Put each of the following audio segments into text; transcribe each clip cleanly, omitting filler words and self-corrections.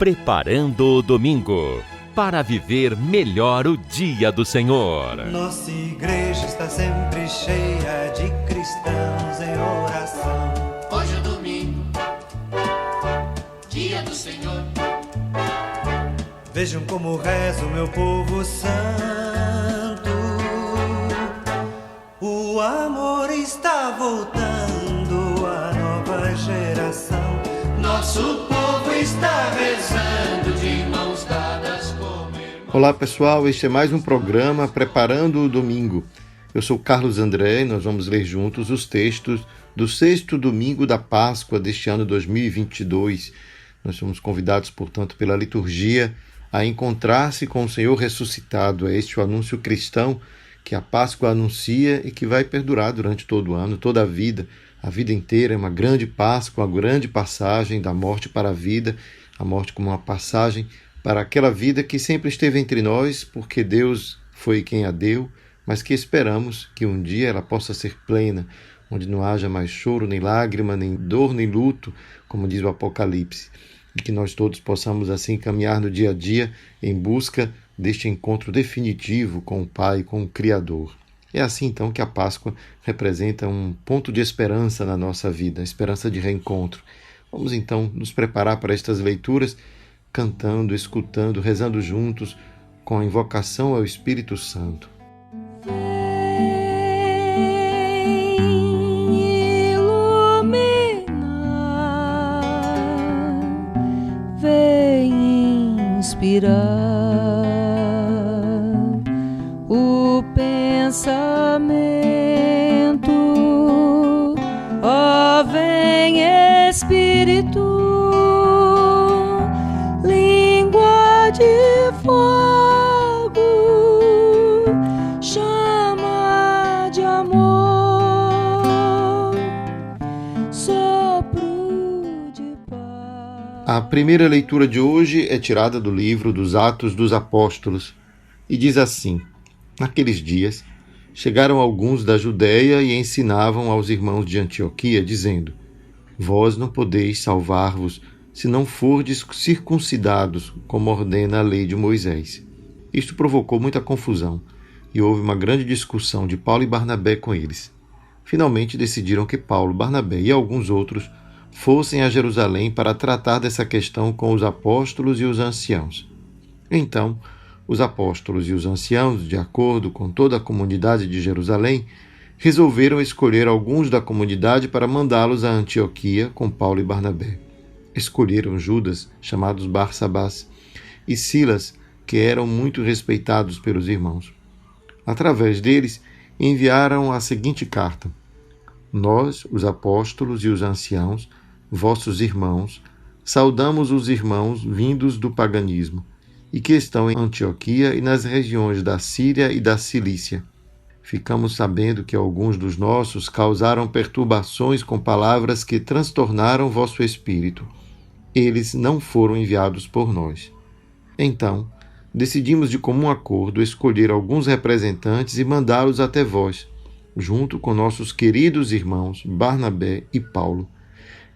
Preparando o Domingo, para viver melhor o dia do Senhor. Nossa igreja está sempre cheia de cristãos em oração. Hoje é domingo, dia do Senhor. Vejam como reza o meu povo santo. O amor está voltando à nova geração. Nosso povo está rezando de mãos dadas como irmãos. Olá pessoal, este é mais um programa Preparando o Domingo. Eu sou Carlos André e nós vamos ler juntos os textos do sexto domingo da Páscoa deste ano 2022. Nós somos convidados, portanto, pela liturgia a encontrar-se com o Senhor ressuscitado. É este o anúncio cristão que a Páscoa anuncia e que vai perdurar durante todo o ano, toda a vida inteira. É uma grande Páscoa, uma grande passagem da morte para a vida, a morte como uma passagem para aquela vida que sempre esteve entre nós, porque Deus foi quem a deu, mas que esperamos que um dia ela possa ser plena, onde não haja mais choro, nem lágrima, nem dor, nem luto, como diz o Apocalipse. E que nós todos possamos assim caminhar no dia a dia em busca deste encontro definitivo com o Pai, com o Criador. É assim então que a Páscoa representa um ponto de esperança na nossa vida, esperança de reencontro. Vamos então nos preparar para estas leituras, cantando, escutando, rezando juntos, com a invocação ao Espírito Santo. Inspirar o pensamento, ó vem Espírito, língua de fogo, chama de amor, sopro de paz. A primeira leitura de hoje é tirada do livro dos Atos dos Apóstolos e diz assim: Naqueles dias, chegaram alguns da Judéia e ensinavam aos irmãos de Antioquia, dizendo: Vós não podeis salvar-vos se não fordes circuncidados, como ordena a lei de Moisés. Isto provocou muita confusão e houve uma grande discussão de Paulo e Barnabé com eles. Finalmente decidiram que Paulo, Barnabé e alguns outros fossem a Jerusalém para tratar dessa questão com os apóstolos e os anciãos. Então, os apóstolos e os anciãos, de acordo com toda a comunidade de Jerusalém, resolveram escolher alguns da comunidade para mandá-los a Antioquia com Paulo e Barnabé. Escolheram Judas, chamados Barsabás, e Silas, que eram muito respeitados pelos irmãos. Através deles, enviaram a seguinte carta: Nós, os apóstolos e os anciãos, vossos irmãos, saudamos os irmãos vindos do paganismo, e que estão em Antioquia e nas regiões da Síria e da Cilícia. Ficamos sabendo que alguns dos nossos causaram perturbações com palavras que transtornaram vosso espírito. Eles não foram enviados por nós. Então, decidimos de comum acordo escolher alguns representantes e mandá-los até vós, junto com nossos queridos irmãos Barnabé e Paulo,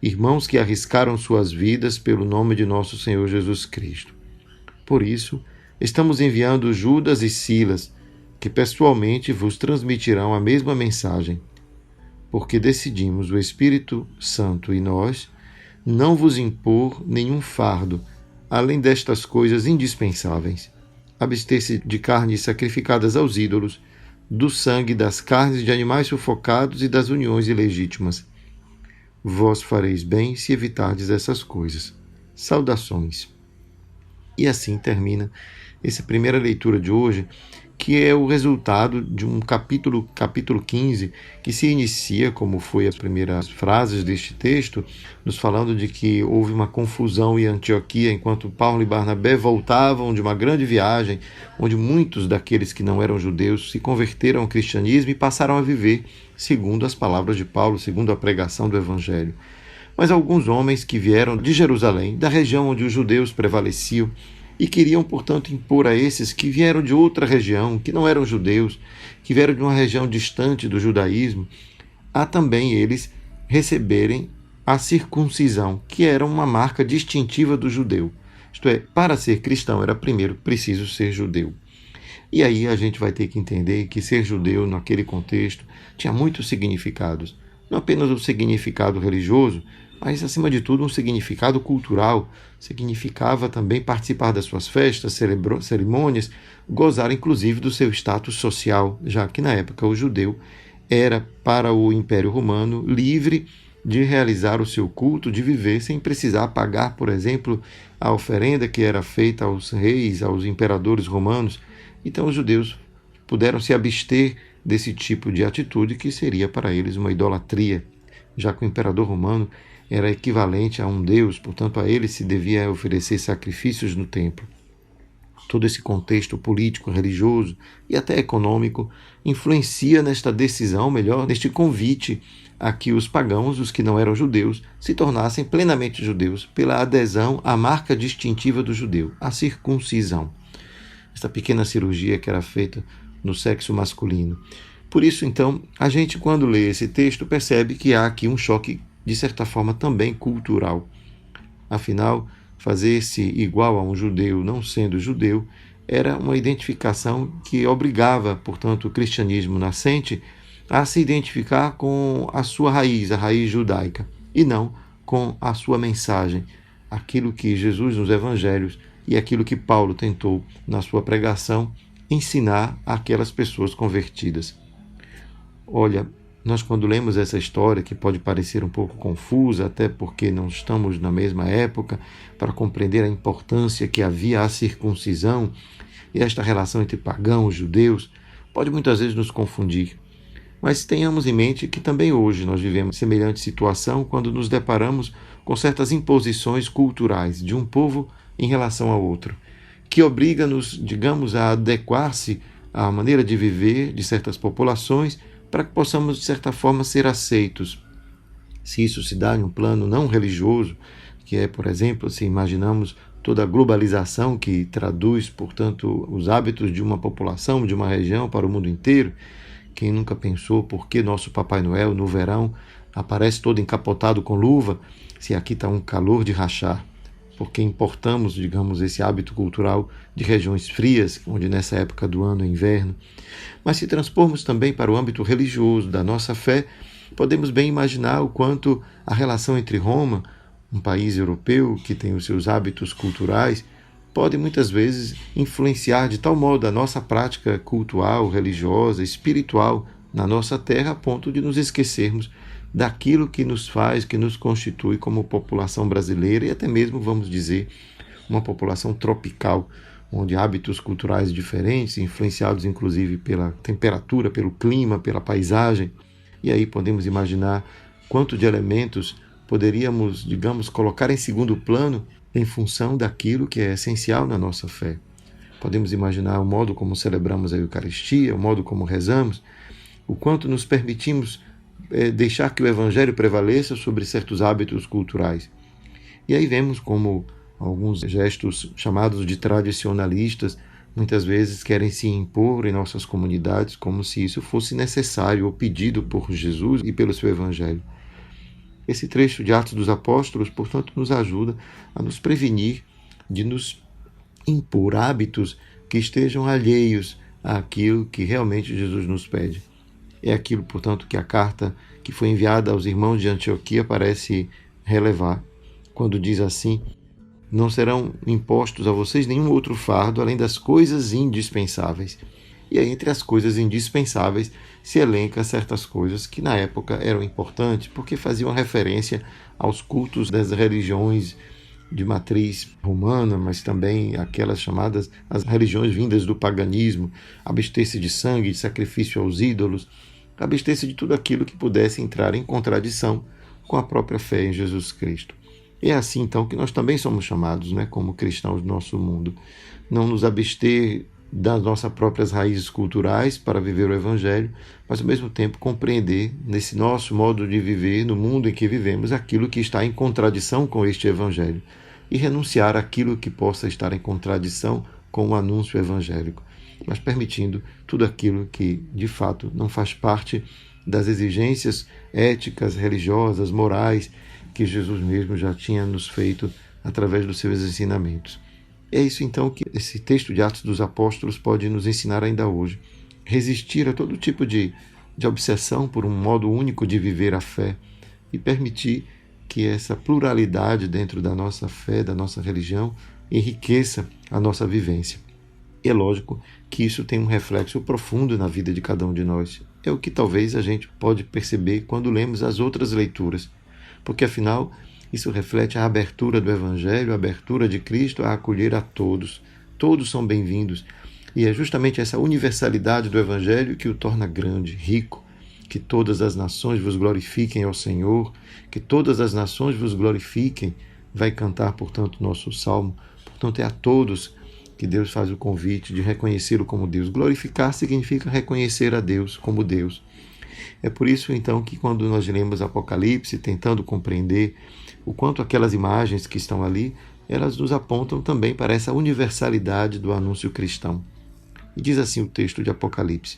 irmãos que arriscaram suas vidas pelo nome de nosso Senhor Jesus Cristo. Por isso, estamos enviando Judas e Silas, que pessoalmente vos transmitirão a mesma mensagem, porque decidimos, o Espírito Santo e nós, não vos impor nenhum fardo, além destas coisas indispensáveis: abster-se de carnes sacrificadas aos ídolos, do sangue das carnes de animais sufocados e das uniões ilegítimas. Vós fareis bem se evitardes essas coisas. Saudações. E assim termina essa primeira leitura de hoje, que é o resultado de um capítulo 15, que se inicia, como foi as primeiras frases deste texto, nos falando de que houve uma confusão em Antioquia, enquanto Paulo e Barnabé voltavam de uma grande viagem, onde muitos daqueles que não eram judeus se converteram ao cristianismo e passaram a viver segundo as palavras de Paulo, segundo a pregação do Evangelho. Mas alguns homens que vieram de Jerusalém, da região onde os judeus prevaleciam, e queriam, portanto, impor a esses que vieram de outra região, que não eram judeus, que vieram de uma região distante do judaísmo, a também eles receberem a circuncisão, que era uma marca distintiva do judeu. Isto é, para ser cristão era primeiro preciso ser judeu. E aí a gente vai ter que entender que ser judeu naquele contexto tinha muitos significados. Não apenas o significado religioso, mas acima de tudo um significado cultural. Significava também participar das suas festas, cerimônias, gozar inclusive do seu status social, já que na época o judeu era para o Império Romano livre de realizar o seu culto, de viver sem precisar pagar, por exemplo, a oferenda que era feita aos reis, aos imperadores romanos. Então os judeus puderam se abster desse tipo de atitude que seria para eles uma idolatria, já que o imperador romano era equivalente a um deus, portanto a ele se devia oferecer sacrifícios no templo. Todo esse contexto político, religioso e até econômico influencia nesta decisão, melhor, neste convite a que os pagãos, os que não eram judeus, se tornassem plenamente judeus pela adesão à marca distintiva do judeu, a circuncisão. Esta pequena cirurgia que era feita no sexo masculino. Por isso, então, a gente, quando lê esse texto, percebe que há aqui um choque, de certa forma, também cultural. Afinal, fazer-se igual a um judeu, não sendo judeu, era uma identificação que obrigava, portanto, o cristianismo nascente a se identificar com a sua raiz, a raiz judaica, e não com a sua mensagem, aquilo que Jesus nos evangelhos e aquilo que Paulo tentou na sua pregação ensinar àquelas pessoas convertidas. Olha, nós quando lemos essa história, que pode parecer um pouco confusa, até porque não estamos na mesma época, para compreender a importância que havia à circuncisão e esta relação entre pagãos e judeus, pode muitas vezes nos confundir. Mas tenhamos em mente que também hoje nós vivemos semelhante situação quando nos deparamos com certas imposições culturais de um povo em relação ao outro, que obriga-nos, digamos, a adequar-se à maneira de viver de certas populações para que possamos, de certa forma, ser aceitos. Se isso se dá em um plano não religioso, que é, por exemplo, se imaginamos toda a globalização que traduz, portanto, os hábitos de uma população, de uma região para o mundo inteiro. Quem nunca pensou por que nosso Papai Noel, no verão, aparece todo encapotado com luva, se aqui está um calor de rachar? Porque importamos, digamos, esse hábito cultural de regiões frias, onde nessa época do ano é inverno. Mas se transpormos também para o âmbito religioso da nossa fé, podemos bem imaginar o quanto a relação entre Roma, um país europeu que tem os seus hábitos culturais, pode muitas vezes influenciar de tal modo a nossa prática cultural, religiosa, espiritual na nossa terra, a ponto de nos esquecermos daquilo que nos faz, que nos constitui como população brasileira e até mesmo, vamos dizer, uma população tropical, onde hábitos culturais diferentes, influenciados inclusive pela temperatura, pelo clima, pela paisagem, e aí podemos imaginar quanto de elementos poderíamos, digamos, colocar em segundo plano em função daquilo que é essencial na nossa fé. Podemos imaginar o modo como celebramos a Eucaristia, o modo como rezamos, o quanto nos permitimos deixar que o Evangelho prevaleça sobre certos hábitos culturais. E aí vemos como alguns gestos chamados de tradicionalistas muitas vezes querem se impor em nossas comunidades como se isso fosse necessário ou pedido por Jesus e pelo seu Evangelho. Esse trecho de Atos dos Apóstolos, portanto, nos ajuda a nos prevenir de nos impor hábitos que estejam alheios àquilo que realmente Jesus nos pede. É aquilo, portanto, que a carta que foi enviada aos irmãos de Antioquia parece relevar, quando diz assim: não serão impostos a vocês nenhum outro fardo além das coisas indispensáveis. E aí, entre as coisas indispensáveis, se elenca certas coisas que na época eram importantes, porque faziam referência aos cultos das religiões de matriz romana, mas também aquelas chamadas as religiões vindas do paganismo, abster-se de sangue, de sacrifício aos ídolos, abster-se de tudo aquilo que pudesse entrar em contradição com a própria fé em Jesus Cristo. É assim, então, que nós também somos chamados, como cristãos do nosso mundo. Não nos abster das nossas próprias raízes culturais para viver o Evangelho, mas ao mesmo tempo compreender nesse nosso modo de viver, no mundo em que vivemos, aquilo que está em contradição com este Evangelho e renunciar àquilo que possa estar em contradição com o anúncio evangélico, mas permitindo tudo aquilo que de fato não faz parte das exigências éticas, religiosas, morais que Jesus mesmo já tinha nos feito através dos seus ensinamentos. É isso então que esse texto de Atos dos Apóstolos pode nos ensinar ainda hoje. Resistir a todo tipo de obsessão por um modo único de viver a fé e permitir que essa pluralidade dentro da nossa fé, da nossa religião, enriqueça a nossa vivência. E é lógico que isso tem um reflexo profundo na vida de cada um de nós. É o que talvez a gente pode perceber quando lemos as outras leituras, porque afinal isso reflete a abertura do Evangelho, a abertura de Cristo a acolher a todos. Todos são bem-vindos. E é justamente essa universalidade do Evangelho que o torna grande, rico. Que todas as nações vos glorifiquem ao Senhor, que todas as nações vos glorifiquem. Vai cantar, portanto, o nosso salmo. Portanto, é a todos que Deus faz o convite de reconhecê-lo como Deus. Glorificar significa reconhecer a Deus como Deus. É por isso, então, que quando nós lemos Apocalipse, tentando compreender o quanto aquelas imagens que estão ali, elas nos apontam também para essa universalidade do anúncio cristão. E diz assim o texto de Apocalipse: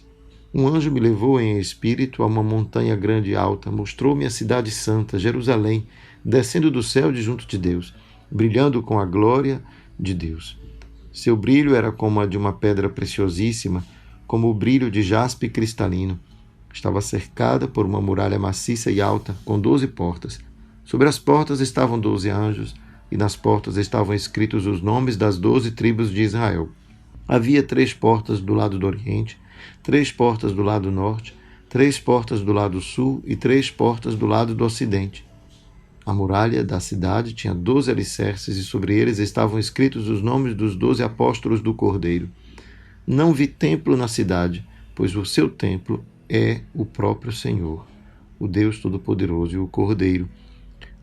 Um anjo me levou em espírito a uma montanha grande e alta, mostrou-me a cidade santa, Jerusalém, descendo do céu de junto de Deus, brilhando com a glória de Deus. Seu brilho era como a de uma pedra preciosíssima, como o brilho de jaspe cristalino. Estava cercada por uma muralha maciça e alta, com 12 portas. Sobre as portas estavam 12 anjos, e nas portas estavam escritos os nomes das 12 tribos de Israel. Havia 3 portas do lado do oriente, 3 portas do lado norte, 3 portas do lado sul e 3 portas do lado do ocidente. A muralha da cidade tinha 12 alicerces e sobre eles estavam escritos os nomes dos 12 apóstolos do Cordeiro. Não vi templo na cidade, pois o seu templo é o próprio Senhor, o Deus Todo-Poderoso e o Cordeiro.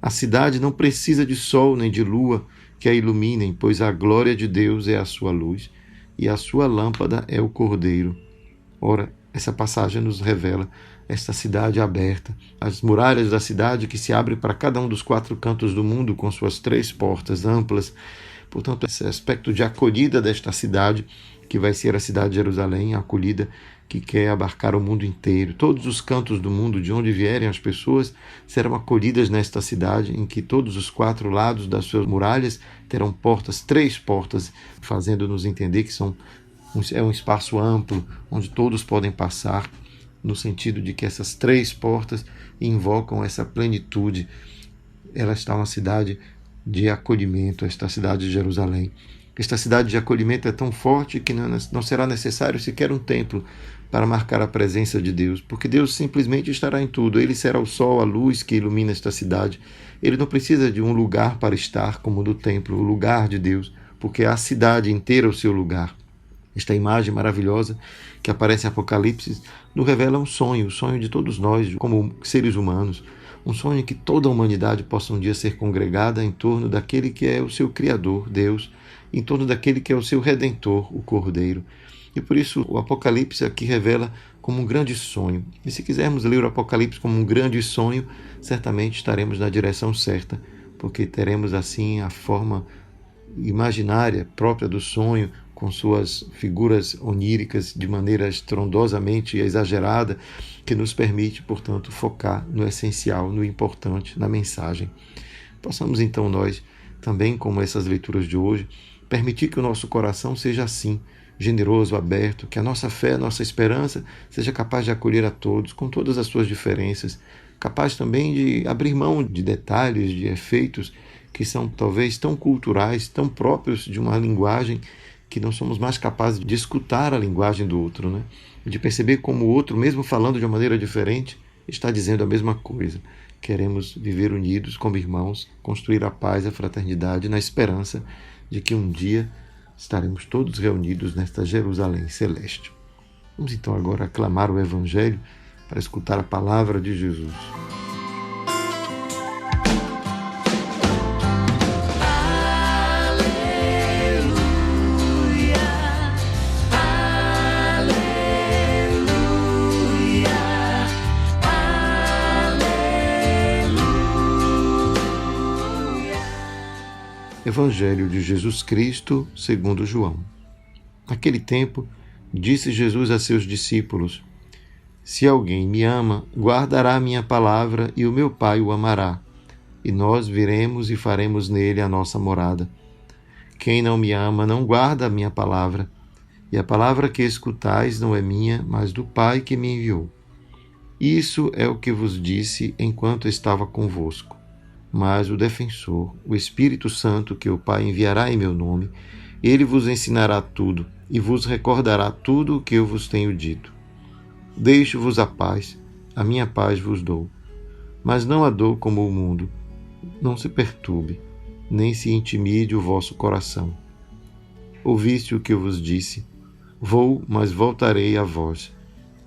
A cidade não precisa de sol nem de lua que a iluminem, pois a glória de Deus é a sua luz e a sua lâmpada é o Cordeiro. Ora, essa passagem nos revela esta cidade aberta, as muralhas da cidade que se abrem para cada um dos 4 cantos do mundo com suas 3 portas amplas. Portanto, esse aspecto de acolhida desta cidade, que vai ser a cidade de Jerusalém, a acolhida que quer abarcar o mundo inteiro. Todos os cantos do mundo, de onde vierem as pessoas, serão acolhidas nesta cidade, em que todos os 4 lados das suas muralhas terão portas, 3 portas, fazendo-nos entender que é um espaço amplo, onde todos podem passar, no sentido de que essas 3 portas invocam essa plenitude. Ela está uma cidade de acolhimento, esta cidade de Jerusalém. Esta cidade de acolhimento é tão forte que não será necessário sequer um templo para marcar a presença de Deus, porque Deus simplesmente estará em tudo. Ele será o sol, a luz que ilumina esta cidade. Ele não precisa de um lugar para estar, como no templo, o lugar de Deus, porque a cidade inteira é o seu lugar. Esta imagem maravilhosa que aparece em Apocalipse nos revela um sonho, o sonho de todos nós, como seres humanos. Um sonho em que toda a humanidade possa um dia ser congregada em torno daquele que é o seu Criador, Deus, em torno daquele que é o seu Redentor, o Cordeiro. E por isso o Apocalipse aqui revela como um grande sonho. E se quisermos ler o Apocalipse como um grande sonho, certamente estaremos na direção certa, porque teremos assim a forma imaginária própria do sonho, com suas figuras oníricas de maneira estrondosamente exagerada, que nos permite, portanto, focar no essencial, no importante, na mensagem. Possamos então nós, também como essas leituras de hoje, permitir que o nosso coração seja assim, generoso, aberto, que a nossa fé, a nossa esperança seja capaz de acolher a todos, com todas as suas diferenças, capaz também de abrir mão de detalhes, de efeitos que são talvez tão culturais, tão próprios de uma linguagem que não somos mais capazes de escutar a linguagem do outro, né? De perceber como o outro, mesmo falando de uma maneira diferente, está dizendo a mesma coisa. Queremos viver unidos como irmãos, construir a paz e a fraternidade na esperança de que um dia estaremos todos reunidos nesta Jerusalém celeste. Vamos então agora aclamar o Evangelho para escutar a palavra de Jesus. Evangelho de Jesus Cristo, segundo João. Naquele tempo, disse Jesus a seus discípulos: Se alguém me ama, guardará a minha palavra, e o meu Pai o amará, e nós viremos e faremos nele a nossa morada. Quem não me ama não guarda a minha palavra, e a palavra que escutais não é minha, mas do Pai que me enviou. Isso é o que vos disse enquanto estava convosco. Mas o defensor, o Espírito Santo, que o Pai enviará em meu nome, ele vos ensinará tudo e vos recordará tudo o que eu vos tenho dito. Deixo-vos a minha paz vos dou. Mas não a dou como o mundo. Não se perturbe, nem se intimide o vosso coração. Ouviste o que eu vos disse. Vou, mas voltarei a vós.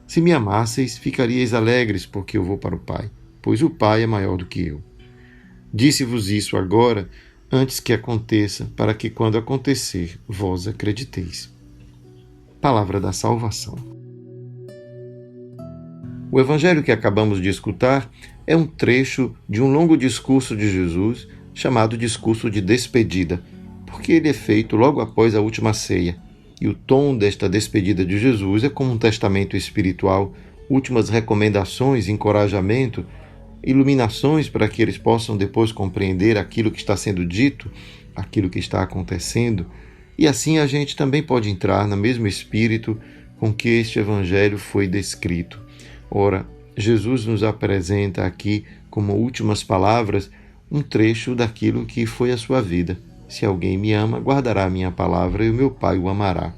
Se me amasseis, ficaríeis alegres, porque eu vou para o Pai, pois o Pai é maior do que eu. Disse-vos isso agora, antes que aconteça, para que, quando acontecer, vós acrediteis. Palavra da salvação. O evangelho que acabamos de escutar é um trecho de um longo discurso de Jesus, chamado discurso de despedida, porque ele é feito logo após a última ceia. E o tom desta despedida de Jesus é como um testamento espiritual, últimas recomendações, encorajamento, iluminações para que eles possam depois compreender aquilo que está sendo dito, aquilo que está acontecendo. E assim a gente também pode entrar no mesmo espírito com que este evangelho foi descrito. Ora, Jesus nos apresenta aqui, como últimas palavras, um trecho daquilo que foi a sua vida. Se alguém me ama, guardará a minha palavra e o meu Pai o amará.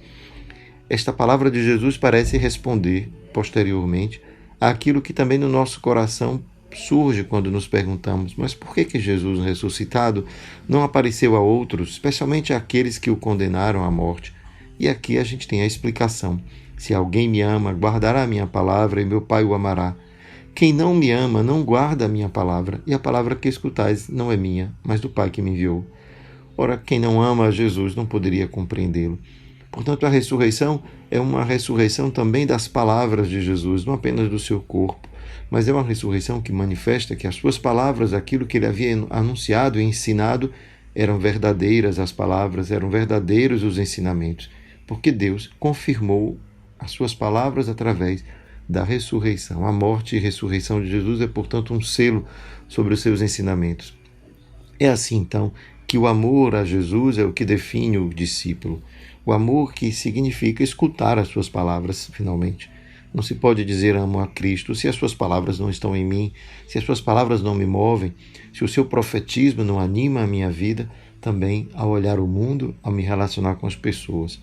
Esta palavra de Jesus parece responder, posteriormente, àquilo que também no nosso coração surge quando nos perguntamos: mas por que Jesus ressuscitado não apareceu a outros, especialmente àqueles que o condenaram à morte? E aqui a gente tem a explicação. Se alguém me ama, guardará a minha palavra e meu Pai o amará. Quem não me ama não guarda a minha palavra, e a palavra que escutais não é minha, mas do Pai que me enviou. Ora, quem não ama a Jesus não poderia compreendê-lo. Portanto, a ressurreição é uma ressurreição também das palavras de Jesus, não apenas do seu corpo, mas é uma ressurreição que manifesta que as suas palavras, aquilo que ele havia anunciado e ensinado, eram verdadeiras as palavras, eram verdadeiros os ensinamentos, porque Deus confirmou as suas palavras através da ressurreição. A morte e ressurreição de Jesus é, portanto, um selo sobre os seus ensinamentos. É assim, então, que o amor a Jesus é o que define o discípulo. O amor que significa escutar as suas palavras, finalmente. Não se pode dizer amo a Cristo se as suas palavras não estão em mim, se as suas palavras não me movem, se o seu profetismo não anima a minha vida, também ao olhar o mundo, ao me relacionar com as pessoas.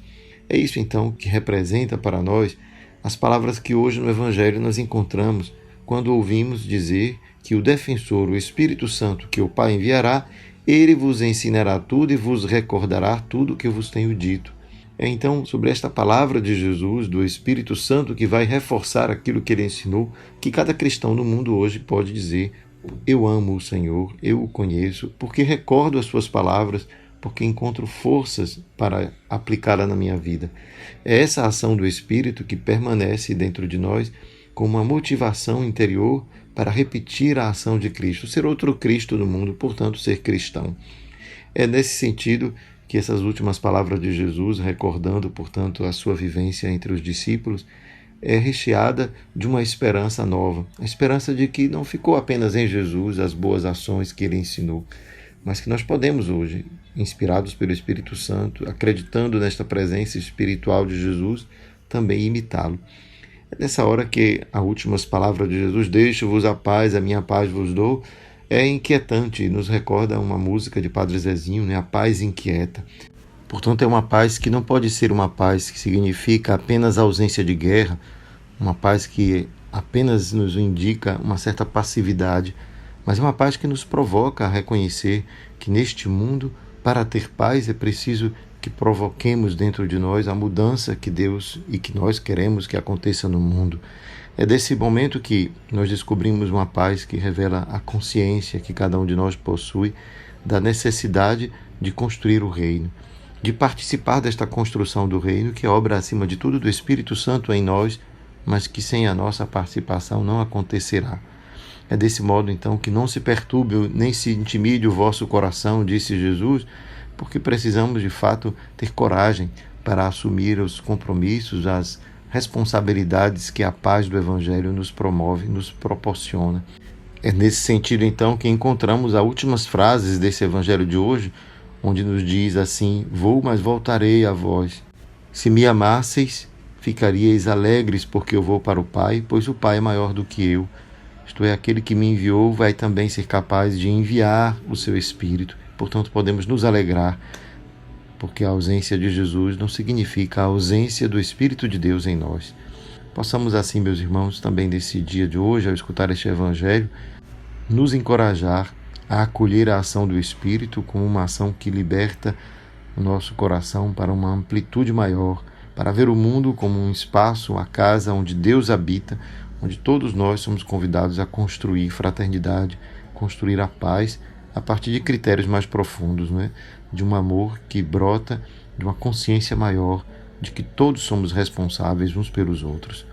É isso, então, que representa para nós as palavras que hoje no Evangelho nós encontramos quando ouvimos dizer que o defensor, o Espírito Santo, que o Pai enviará, ele vos ensinará tudo e vos recordará tudo o que eu vos tenho dito. É então sobre esta palavra de Jesus, do Espírito Santo, que vai reforçar aquilo que ele ensinou, que cada cristão no mundo hoje pode dizer: eu amo o Senhor, eu o conheço, porque recordo as suas palavras, porque encontro forças para aplicá-la na minha vida. É essa ação do Espírito que permanece dentro de nós como uma motivação interior para repetir a ação de Cristo, ser outro Cristo no mundo, portanto, ser cristão. É nesse sentido que essas últimas palavras de Jesus, recordando, portanto, a sua vivência entre os discípulos, é recheada de uma esperança nova, a esperança de que não ficou apenas em Jesus as boas ações que ele ensinou, mas que nós podemos hoje, inspirados pelo Espírito Santo, acreditando nesta presença espiritual de Jesus, também imitá-lo. É nessa hora que as últimas palavras de Jesus, deixo-vos a paz, a minha paz vos dou, é inquietante e nos recorda uma música de Padre Zezinho, né? A paz inquieta. Portanto, é uma paz que não pode ser uma paz que significa apenas ausência de guerra, uma paz que apenas nos indica uma certa passividade, mas é uma paz que nos provoca a reconhecer que neste mundo, para ter paz, é preciso que provoquemos dentro de nós a mudança que Deus e que nós queremos que aconteça no mundo. É desse momento que nós descobrimos uma paz que revela a consciência que cada um de nós possui da necessidade de construir o reino, de participar desta construção do reino, que é obra, acima de tudo, do Espírito Santo em nós, mas que sem a nossa participação não acontecerá. É desse modo, então, que não se perturbe nem se intimide o vosso coração, disse Jesus, porque precisamos, de fato, ter coragem para assumir os compromissos, as responsabilidades que a paz do Evangelho nos promove, nos proporciona. É nesse sentido, então, que encontramos as últimas frases desse Evangelho de hoje, onde nos diz assim: vou, mas voltarei a vós. Se me amasseis, ficaríeis alegres, porque eu vou para o Pai, pois o Pai é maior do que eu. Isto é, aquele que me enviou vai também ser capaz de enviar o seu Espírito. Portanto, podemos nos alegrar, porque a ausência de Jesus não significa a ausência do Espírito de Deus em nós. Possamos assim, meus irmãos, também nesse dia de hoje, ao escutar este Evangelho, nos encorajar a acolher a ação do Espírito como uma ação que liberta o nosso coração para uma amplitude maior, para ver o mundo como um espaço, a casa onde Deus habita, onde todos nós somos convidados a construir fraternidade, construir a paz, a partir de critérios mais profundos, né? De um amor que brota de uma consciência maior de que todos somos responsáveis uns pelos outros.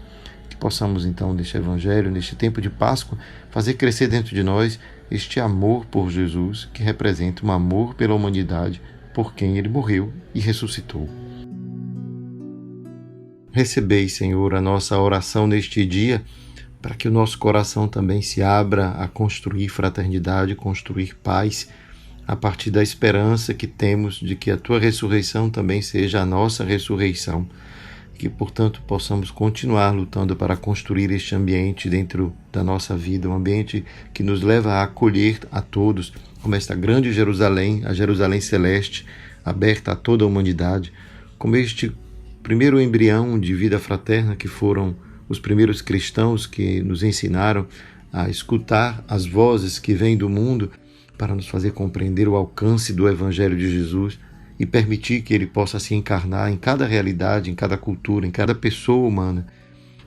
Que possamos então, neste Evangelho, neste tempo de Páscoa, fazer crescer dentro de nós este amor por Jesus, que representa um amor pela humanidade, por quem Ele morreu e ressuscitou. Recebei, Senhor, a nossa oração neste dia, para que o nosso coração também se abra a construir fraternidade, construir paz, a partir da esperança que temos de que a Tua ressurreição também seja a nossa ressurreição, e que, portanto, possamos continuar lutando para construir este ambiente dentro da nossa vida, um ambiente que nos leva a acolher a todos, como esta grande Jerusalém, a Jerusalém celeste, aberta a toda a humanidade, como este primeiro embrião de vida fraterna que foram os primeiros cristãos que nos ensinaram a escutar as vozes que vêm do mundo para nos fazer compreender o alcance do Evangelho de Jesus e permitir que ele possa se encarnar em cada realidade, em cada cultura, em cada pessoa humana,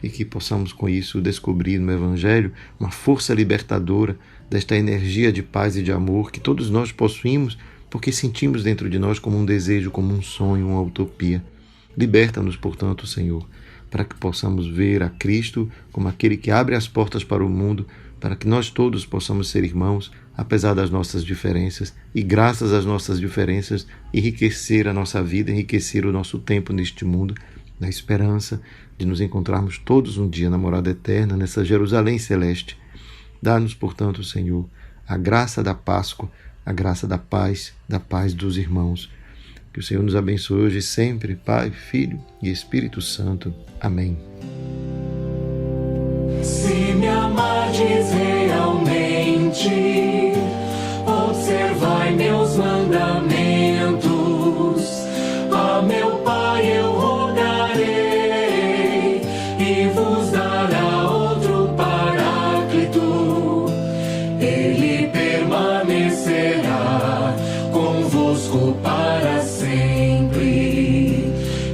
e que possamos com isso descobrir no Evangelho uma força libertadora desta energia de paz e de amor que todos nós possuímos porque sentimos dentro de nós como um desejo, como um sonho, uma utopia. Liberta-nos, portanto, Senhor, para que possamos ver a Cristo como aquele que abre as portas para o mundo, para que nós todos possamos ser irmãos, apesar das nossas diferenças, e graças às nossas diferenças, enriquecer a nossa vida, enriquecer o nosso tempo neste mundo, na esperança de nos encontrarmos todos um dia na morada eterna, nessa Jerusalém celeste. Dá-nos, portanto, Senhor, a graça da Páscoa, a graça da paz dos irmãos. Que o Senhor nos abençoe hoje e sempre, Pai, Filho e Espírito Santo. Amém. Se me amardes realmente, observai meus mandamentos. A meu Pai eu rogarei, e vos dará outro Paráclito. Ele permanecerá convosco para sempre.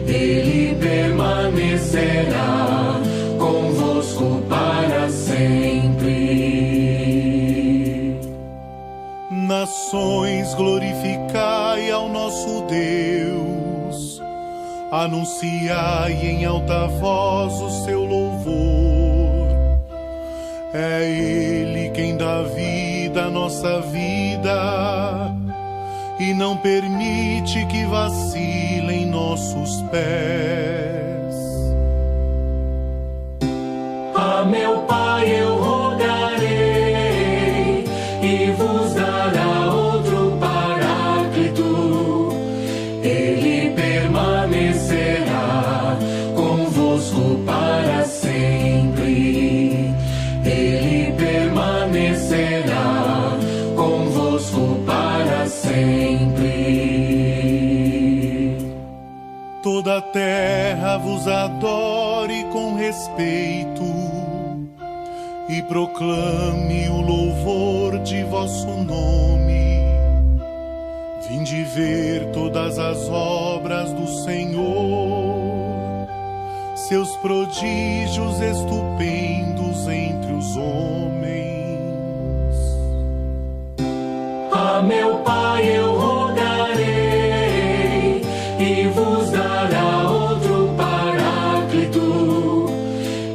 Ele permanecerá convosco para sempre. Nações, glorificai ao nosso Deus, anunciai em alta voz o seu louvor. É Ele quem dá vida à nossa vida e não permite que vacilem nossos pés. A meu Pai eu rogarei, e vos dará outro Paráclito. Ele permanecerá convosco para sempre. Ele permanecerá convosco para sempre. Toda a terra vos adore com respeito e proclame o louvor de vosso nome. Vinde ver todas as obras do Senhor, seus prodígios estupendos entre os homens. A meu Pai eu rogarei, e vos dará outro Paráclito.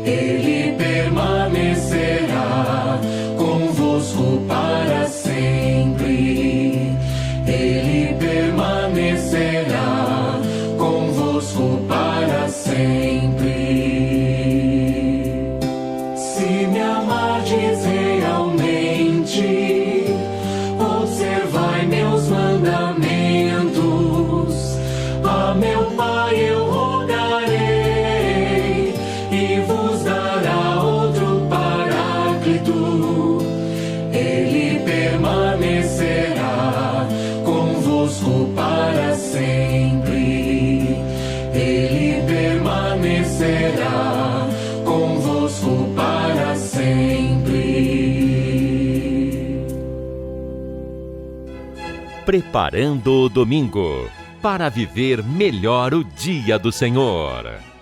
Ele permanecerá convosco para sempre. Ele permanecerá convosco para sempre. Se me amardes realmente, observai meus mandamentos. Paráclito, Ele permanecerá convosco para sempre. Ele permanecerá convosco para sempre. Preparando o domingo para viver melhor o dia do Senhor.